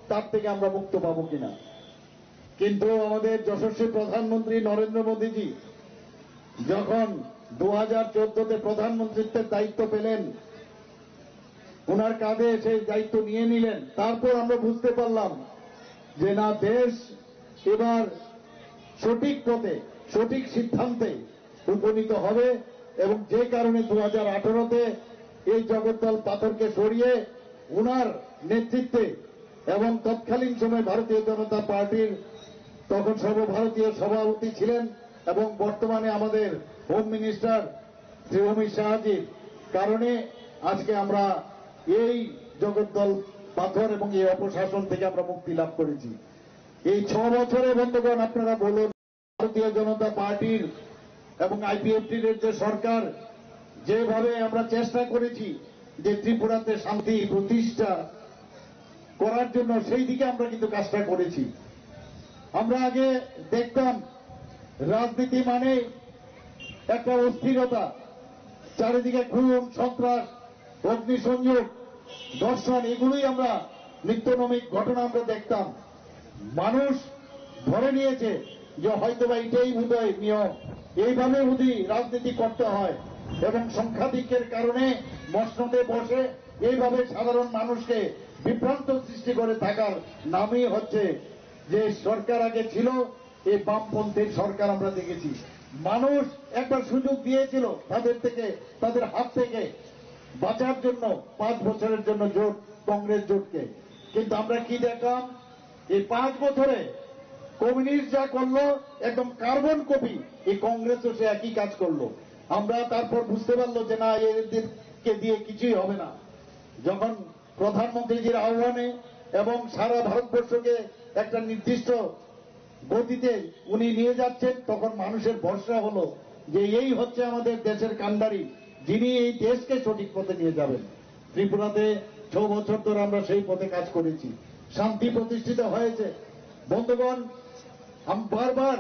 তার থেকে আমরা মুক্ত পাবো কিনা। কিন্তু আমাদের যশস্বী প্রধানমন্ত্রী নরেন্দ্র মোদীজি যখন 2014-তে প্রধানমন্ত্রীত্বের দায়িত্ব পেলেন, ওনার কাঁধে সেই দায়িত্ব নিয়ে নিলেন, তারপর আমরা বুঝতে পারলাম যে না, দেশ এবার সঠিক পথে সঠিক সিদ্ধান্তে উপনীত হবে। এবং যে কারণে 2018-তে এই জগদ্দল পাথরকে সরিয়ে ওনার নেতৃত্বে এবং তৎকালীন সময় ভারতীয় জনতা পার্টির তখন সর্বভারতীয় সভাপতি ছিলেন এবং বর্তমানে আমাদের হোম মিনিস্টার শ্রী অমিত শাহজির কারণে আজকে আমরা এই জগদ্দল পাথর এবং এই অপশাসন থেকে আমরা মুক্তি লাভ করেছি। এই 6 বছরে বন্ধুগণ আপনারা বলুন, ভারতীয় জনতা পার্টির এবং আইপিএফটির যে সরকার যেভাবে আমরা চেষ্টা করেছি যে ত্রিপুরাতে শান্তি প্রতিষ্ঠা করার জন্য, সেই দিকে আমরা কিন্তু কাজটা করেছি। আমরা আগে দেখতাম রাজনীতি মানে একটা অস্থিরতা, চারিদিকে খুন, সন্ত্রাস, অগ্নিসংযোগ, ধর্ষণ, এগুলোই আমরা নিত্যনৈমিক ঘটনা আমরা দেখতাম। মানুষ ধরে নিয়েছে যে হয়তোবা এটাই বোধহয় নিয়ম, এইভাবে বুঝি রাজনীতি করতে হয় এবং সংখ্যাধিক্যের কারণে মসনদে বসে এইভাবে সাধারণ মানুষকে বিভ্রান্ত সৃষ্টি করে থাকার নামই হচ্ছে যে সরকার আগে ছিল এই বামপন্থীর সরকার। আমরা দেখেছি মানুষ একবার সুযোগ দিয়েছিল তাদের হাত থেকে বাঁচার জন্য 5 বছরের জন্য জোট, কংগ্রেস জোটকে। কিন্তু আমরা কি দেখলাম, এই 5 বছরে কমিউনিস্ট যা করলো একদম কার্বন কপি এই কংগ্রেসও সে একই কাজ করলো। আমরা তারপর বুঝতে পারলো যে না, এদেরকে দিয়ে কিছুই হবে না। যখন প্রধানমন্ত্রীজির আহ্বানে এবং সারা ভারতবর্ষকে একটা নির্দিষ্ট গতিতে উনি নিয়ে যাচ্ছেন, তখন মানুষের ভরসা হলো যে এই হচ্ছে আমাদের দেশের কান্ডারি, যিনি এই দেশকে সঠিক পথে নিয়ে যাবেন। ত্রিপুরাতে 6 বছর ধরে আমরা সেই পথে কাজ করেছি, শান্তি প্রতিষ্ঠিত হয়েছে। বন্ধুগণ, বারবার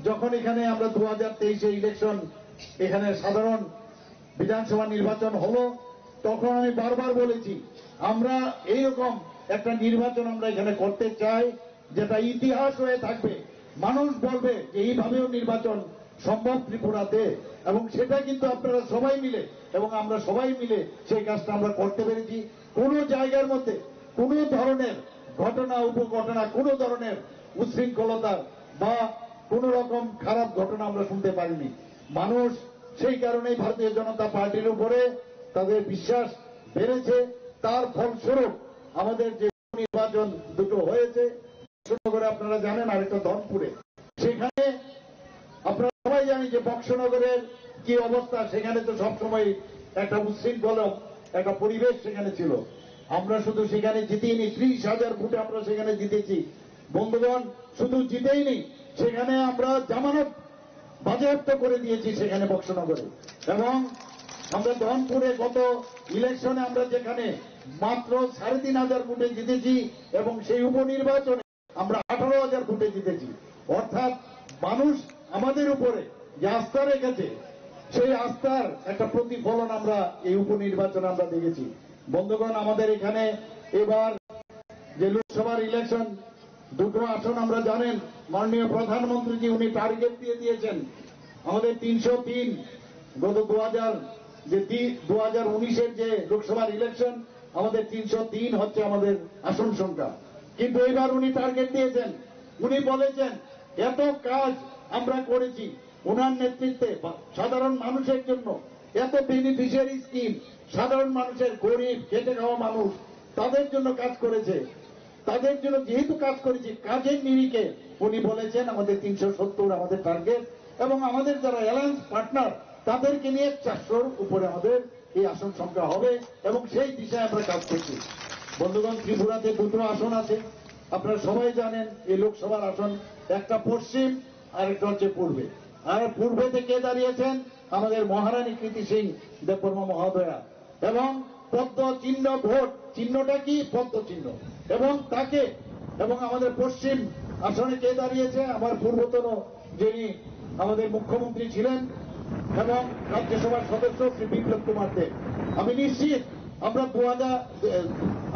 যখন এখানে আমরা 2023-এ ইলেকশন, এখানে সাধারণ বিধানসভা নির্বাচন হলো, তখন আমি বারবার বলেছি আমরা এইরকম একটা নির্বাচন আমরা এখানে করতে চাই যেটা ইতিহাস হয়ে থাকবে। মানুষ বলবে যে এইভাবেও নির্বাচন সম্ভব ত্রিপুরাতে, এবং সেটা কিন্তু আপনারা সবাই মিলে এবং আমরা সবাই মিলে সেই কাজটা আমরা করতে পেরেছি। কোন জায়গার মধ্যে কোন ধরনের ঘটনা, উপঘটনা, কোন ধরনের উচ্ছৃঙ্খলতা বা কোন রকম খারাপ ঘটনা আমরা শুনতে পারিনি। মানুষ সেই কারণেই ভারতীয় জনতা পার্টির উপরে তাদের বিশ্বাস বেড়েছে। তার ফলস্বরূপ আমাদের যে নির্বাচন দুটো হয়েছে, বক্সনগরে আপনারা জানেন, আরেকটা ধনপুরে, সেখানে আপনারা সবাই জানি যে বক্সনগরের কি অবস্থা। সেখানে তো সবসময় একটা উচ্ছৃঙ্খল একটা পরিবেশ সেখানে ছিল। আমরা শুধু সেখানে জিতেইনি, 30,000 ভোটে আমরা সেখানে জিতেছি। বন্ধুগণ, শুধু জিতেইনি, সেখানে আমরা জামানত বাজেয়াপ্ত করে দিয়েছি সেখানে বক্সনগরে। এবং আমরা ধনপুরে গত ইলেকশনে আমরা যেখানে মাত্র 3,500 ভোটে জিতেছি এবং সেই উপনির্বাচনে আমরা 18,000 ভোটে জিতেছি। অর্থাৎ মানুষ আমাদের উপরে যে আস্থা রেখেছে, সেই আস্থার একটা প্রতিফলন আমরা এই উপনির্বাচনে আমরা দেখেছি। বন্ধুগণ, আমাদের এখানে এবার যে লোকসভার ইলেকশন, 2টো আসন আমরা জানেন, মাননীয় প্রধানমন্ত্রীজি উনি টার্গেট দিয়ে দিয়েছেন আমাদের 303। গত 2019-এর যে লোকসভার ইলেকশন, আমাদের 303 হচ্ছে আমাদের আসন সংখ্যা। কিন্তু এবার উনি টার্গেট দিয়েছেন, উনি বলেছেন এত কাজ আমরা করেছি ওনার নেতৃত্বে সাধারণ মানুষের জন্য, এত বেনিফিশিয়ারি স্কিম, সাধারণ মানুষের, গরিব খেটে খাওয়া মানুষ, তাদের জন্য কাজ করেছে। তাদের জন্য যেহেতু কাজ করেছি, কাজের নিরিখে উনি বলেছেন আমাদের 370 আমাদের টার্গেট, এবং আমাদের যারা অ্যালায়েন্স পার্টনার তাদেরকে নিয়ে 400-র উপরে আমাদের এই আসন সংখ্যা হবে, এবং সেই দিশায় আমরা কাজ করছি। বন্ধুগণ, ত্রিপুরাতে 2টো আসন আছে, আপনারা সবাই জানেন এই লোকসভার আসন, একটা পশ্চিম আর একটা হচ্ছে পূর্বে। আর পূর্বে থেকে দাঁড়িয়েছেন আমাদের মহারানী কৃতি সিং দেববর্মা মহোদয়া, এবং পদ্ম চিহ্ন ভোট, চিহ্নটা কি পদ্ম চিহ্ন, এবং তাকে, এবং আমাদের পশ্চিম আসনে কে দাঁড়িয়েছে, আমার পূর্বতন যিনি আমাদের মুখ্যমন্ত্রী ছিলেন এবং রাজ্যসভার সদস্য শ্রী বিপ্লব কুমার দেব। আমি নিশ্চিত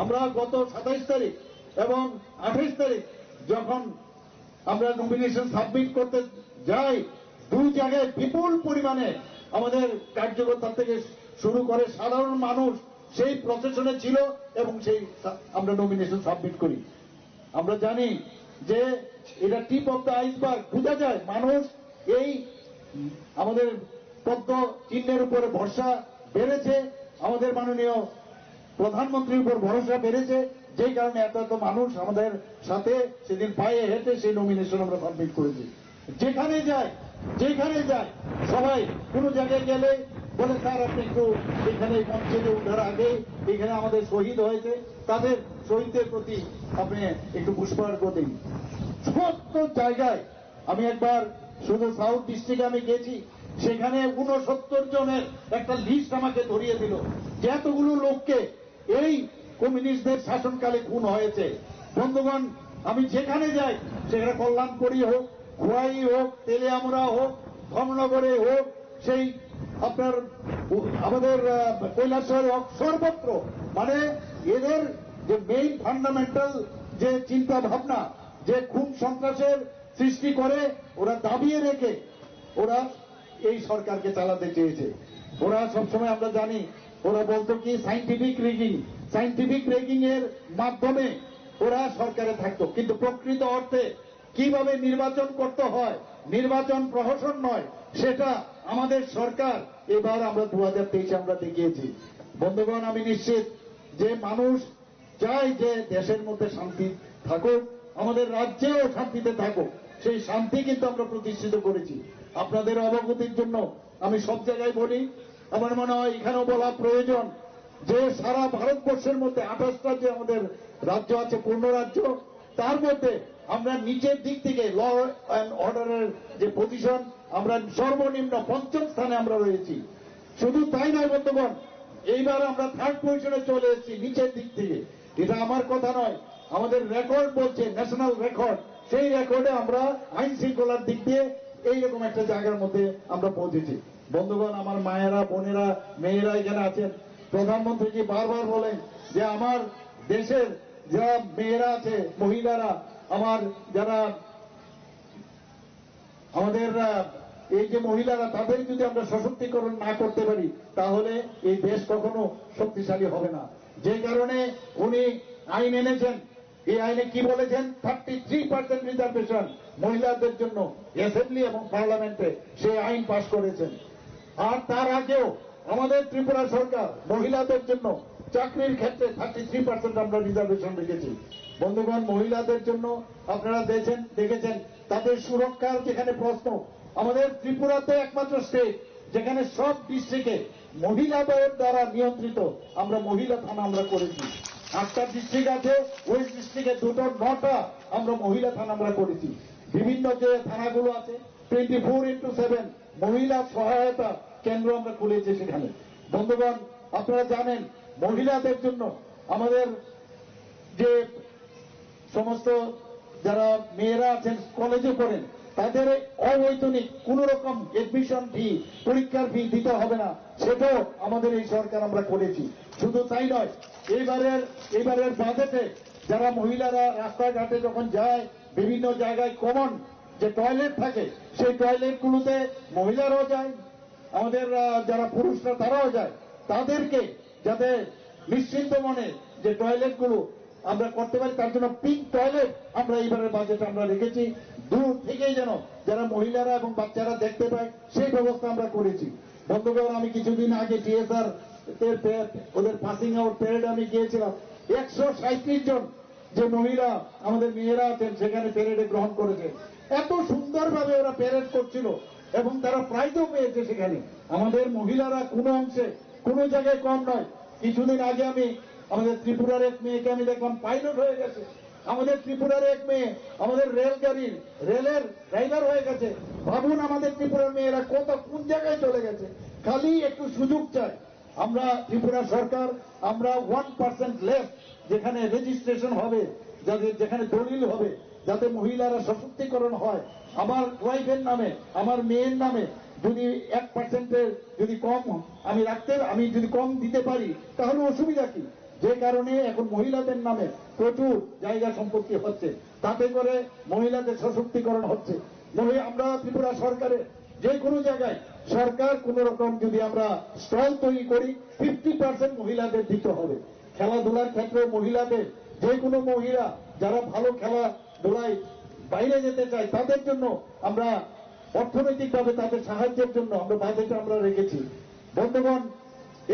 আমরা গত 27 তারিখ এবং 28 তারিখ যখন আমরা নমিনেশন সাবমিট করতে যাই, দুই জায়গায় বিপুল পরিমাণে আমাদের কার্যকর্তা থেকে শুরু করে সাধারণ মানুষ সেই প্রসেশনে ছিল এবং সেই আমরা নমিনেশন সাবমিট করি। আমরা জানি যে এটা টিপ অফ দ্য আইসবার্গ, বোঝা যায় মানুষ এই আমাদের পদ্ম চিহ্নের উপরে ভরসা বেড়েছে, আমাদের মাননীয় প্রধানমন্ত্রীর উপর ভরসা বেড়েছে, যেই কারণে এত এত মানুষ আমাদের সাথে সেদিন পায়ে হেঁটে সেই নমিনেশন আমরা সাবমিট করেছি। যেখানে যায় সবাই কোনো জায়গায় গেলে বলে স্যার আপনি একটু এখানে মঞ্চে ওঠার আগে এখানে আমাদের শহীদ হয়েছে, তাদের শহীদদের প্রতি আপনি একটু পুষ্পার্ঘ দিন। সমস্ত জায়গায় আমি একবার শুধু সাউথ ডিস্ট্রিক্টে আমি গেছি, সেখানে 69 জনের একটা লিস্ট আমাকে ধরিয়ে দিল যে এতগুলো লোককে এই কমিউনিস্টদের শাসনকালে খুন হয়েছে। বন্ধুগণ, আমি যেখানে যাই সেখানে কল্যাণপুরী হোক, খোয়াই হোক, তেলিয়ামুড়া হোক, ধর্মনগরে হোক, সেই আপনার আমাদের কৈলাসহর হোক, সর্বত্র মানে এদের যে মেইন ফান্ডামেন্টাল যে চিন্তা ভাবনা, যে খুন সন্ত্রাসের সৃষ্টি করে ওরা দাবিয়ে রেখে ওরা এই সরকারকে চালাতে চেয়েছে। ওরা সবসময় আমরা জানি ওরা বলতো কি সাইন্টিফিক রেগিং এর মাধ্যমে ওরা সরকারে থাকতো, কিন্তু প্রকৃত অর্থে কিভাবে নির্বাচন করতে হয়, নির্বাচন প্রহসন নয়, সেটা আমাদের সরকার এবার আমরা 2023 আমরা দেখিয়েছি। বন্ধুগণ, আমি নিশ্চিত যে মানুষ চায় যে দেশের মধ্যে শান্তি থাকুক, আমাদের রাজ্যেও শান্তিতে থাকুক, সেই শান্তি কিন্তু আমরা প্রতিষ্ঠিত করেছি। আপনাদের অবগতির জন্য আমি সব জায়গায় বলি, আমার মনে হয় এখানেও বলা প্রয়োজন যে সারা ভারতবর্ষের মধ্যে 28টা যে আমাদের রাজ্য আছে, পূর্ণ রাজ্য, তার মধ্যে আমরা নিচের দিক থেকে ল অ্যান্ড অর্ডারের যে পজিশন আমরা সর্বনিম্ন 5ম স্থানে আমরা রয়েছি। শুধু তাই নয় বন্ধুগণ, এইবার আমরা 3rd পজিশনে চলে এসেছি নিচের দিক থেকে। এটা আমার কথা নয়, আমাদের রেকর্ড বলছে, ন্যাশনাল রেকর্ড, সেই রেকর্ডে আমরা আইন শৃঙ্খলার দিক দিয়ে এইরকম একটা জায়গার মধ্যে আমরা পৌঁছেছি। বন্ধুগণ, আমার মায়েরা, বোনেরা, মেয়েরা এখানে আছেন, প্রধানমন্ত্রীজি বারবার বলেন যে আমার দেশের যারা মেয়েরা আছে, মহিলারা, আমার যারা আমাদের এই যে মহিলারা, তাদের যদি আমরা সশক্তিকরণ না করতে পারি তাহলে এই দেশ কখনো শক্তিশালী হবে না। যে কারণে উনি আইন এনেছেন, এই আইনে কি বলেছেন, 33% রিজার্ভেশন মহিলাদের জন্য অ্যাসেম্বলি এবং পার্লামেন্টে সেই আইন পাশ করেছেন। আর তার আগেও আমাদের ত্রিপুরা সরকার মহিলাদের জন্য চাকরির ক্ষেত্রে 33% আমরা রিজার্ভেশন রেখেছি। বন্ধুগণ, মহিলাদের জন্য আপনারা দেখেছেন তাদের সুরক্ষার যেখানে প্রশ্ন, আমাদের ত্রিপুরাতে একমাত্র স্টেট যেখানে সব ডিস্ট্রিক্টে মহিলাদের দ্বারা নিয়ন্ত্রিত আমরা মহিলা থানা আমরা করেছি। 8টা ডিস্ট্রিক্ট আছে, ওয়েস্ট ডিস্ট্রিক্টে 9টা আমরা মহিলা থানা আমরা করেছি। বিভিন্ন যে থানাগুলো আছে 24x7 মহিলা সহায়তা কেন্দ্র আমরা খুলেছি সেখানে। বন্ধুগণ, আপনারা জানেন মহিলাদের জন্য আমাদের যে সমস্ত যারা মেয়েরা আছেন কলেজে পড়েন, তাদের অবৈতনিক কোন রকম এডমিশন ফি, পরীক্ষার ফি দিতে হবে না, সেটাও আমাদের এই সরকার আমরা করেছি। শুধু তাই নয়, এইবারের বাজেটে যারা মহিলারা রাস্তাঘাটে যখন যায়, বিভিন্ন জায়গায় কমন যে টয়লেট থাকে সেই টয়লেটগুলোতে মহিলারাও যায়, আমাদের যারা পুরুষরা তারাও যায়, তাদেরকে যাতে নিশ্চিন্ত মনে যে টয়লেটগুলো আমরা করতে পারি, তার জন্য পিঙ্ক টয়লেট আমরা এইবারের বাজেটে আমরা রেখেছি। দূর থেকেই যেন যারা মহিলারা এবং বাচ্চারা দেখতে পায় সেই ব্যবস্থা আমরা করেছি। বন্ধুগণ, আমি কিছুদিন আগে টিএসআর ওদের পাসিং আউট প্যারেডে আমি গিয়েছিলাম, 137 জন যে মহিলা আমাদের মেয়েরা আছেন সেখানে প্যারেডে গ্রহণ করেছে। এত সুন্দরভাবে ওরা প্যারেড করছিল এবং তারা প্রাইজও পেয়েছে সেখানে। আমাদের মহিলারা কোনো অংশে কোনো জায়গায় কম নয়। কিছুদিন আগে আমি আমাদের ত্রিপুরার এক মেয়েকে আমি দেখলাম পাইলট হয়ে গেছে। আমাদের ত্রিপুরার এক মেয়ে আমাদের রেলের ড্রাইভার হয়ে গেছে। ভাবুন আমাদের ত্রিপুরার মেয়েরা কোন জায়গায় চলে গেছে, খালি একটু সুযোগ চায়। আমরা ত্রিপুরা সরকার আমরা 1% লেস যেখানে রেজিস্ট্রেশন হবে, যেখানে দলিল হবে, যাতে মহিলারা সশক্তিকরণ হয়। আমার ওয়াইফের নামে, আমার মেয়ের নামে যদি 1% যদি কম আমি যদি কম দিতে পারি তাহলে অসুবিধা কি? যে কারণে এখন মহিলাদের নামে প্রচুর জায়গা সম্পত্তি হচ্ছে, তাতে করে মহিলাদের সশক্তিকরণ হচ্ছে। আমরা ত্রিপুরা সরকারে যে কোনো জায়গায় সরকার কোন রকম যদি আমরা স্টল তৈরি করি 50% মহিলাদের দিতে হবে। খেলাধুলার ক্ষেত্রে মহিলাদের, যে কোনো মহিলা যারা ভালো খেলাধুলায় বাইরে যেতে চায় তাদের জন্য আমরা অর্থনৈতিকভাবে তাদের সাহায্যের জন্য আমরা বাজেট আমরা রেখেছি। বন্ধুগণ,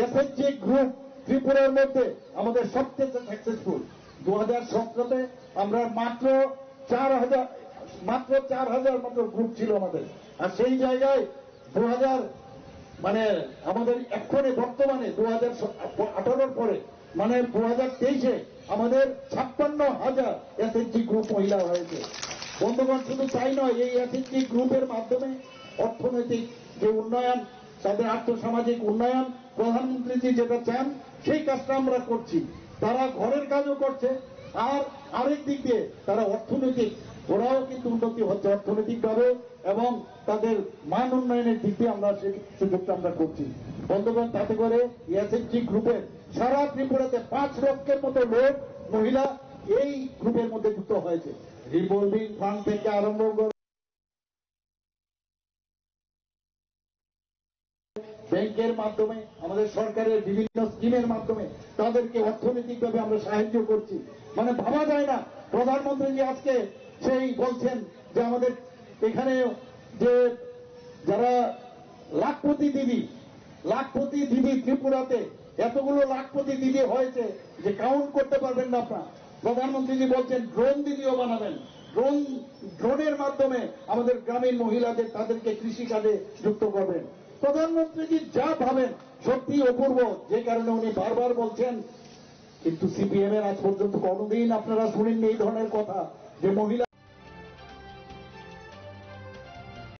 এসএইচজি গ্রুপ ত্রিপুরার মধ্যে আমাদের সবচেয়ে সাকসেসফুল। 2017-তে আমরা মাত্র 4,000 মাত্র গ্রুপ ছিল আমাদের, আর সেই জায়গায় 2000 মানে আমাদের এক্ষণে বর্তমানে 2018 পরে মানে 2023-এ আমাদের 56,000 এসএইচজি গ্রুপ মহিলা হয়েছে। বন্ধুগণ, শুধু তাই নয়, এই এসএইচজি গ্রুপের মাধ্যমে অর্থনৈতিক যে উন্নয়ন, তাদের আর্থসামাজিক উন্নয়ন প্রধানমন্ত্রীজি যেটা চান সেই কাজটা আমরা করছি। তারা ঘরের কাজও করছে, আর আরেক দিক দিয়ে তারা অর্থনৈতিক, ওরাও কিন্তু উন্নতি হচ্ছে অর্থনৈতিকভাবে, এবং তাদের মান উন্নয়নের দিক দিয়ে আমরা সেই সুযোগটা আমরা করছি। বন্ধুগণ, তাতে করে এসএইচজি গ্রুপের সারা ত্রিপুরাতে 5 লক্ষের মতো লোক মহিলা এই গ্রুপের মধ্যে যুক্ত হয়েছে। রিভলভিং ফান্ড থেকে আরম্ভ করে ব্যাংকের মাধ্যমে, আমাদের সরকারের বিভিন্ন স্কিমের মাধ্যমে তাদেরকে অর্থনৈতিকভাবে আমরা সাহায্য করছি। মানে ভাবা যায় না, প্রধানমন্ত্রী আজকে সেই বলছেন যে আমাদের এখানে যে যারা লাখপতি দিদি ত্রিপুরাতে এতগুলো লাখপতি দিদি হয়েছে যে কাউন্ট করতে পারবেন না আপনারা। প্রধানমন্ত্রীজি বলছেন ড্রোন দিদিও বানাবেন, ড্রোনের মাধ্যমে আমাদের গ্রামীণ মহিলাদের তাদেরকে কৃষিকাজে যুক্ত করবেন। প্রধানমন্ত্রীজি যা ভাবেন সত্যি অপূর্ব, যে কারণে উনি বারবার বলছেন। কিন্তু সিপিএম এর আজ পর্যন্ত কোনোদিন আপনারা শুনেননি এই ধরনের কথা যে মহিলা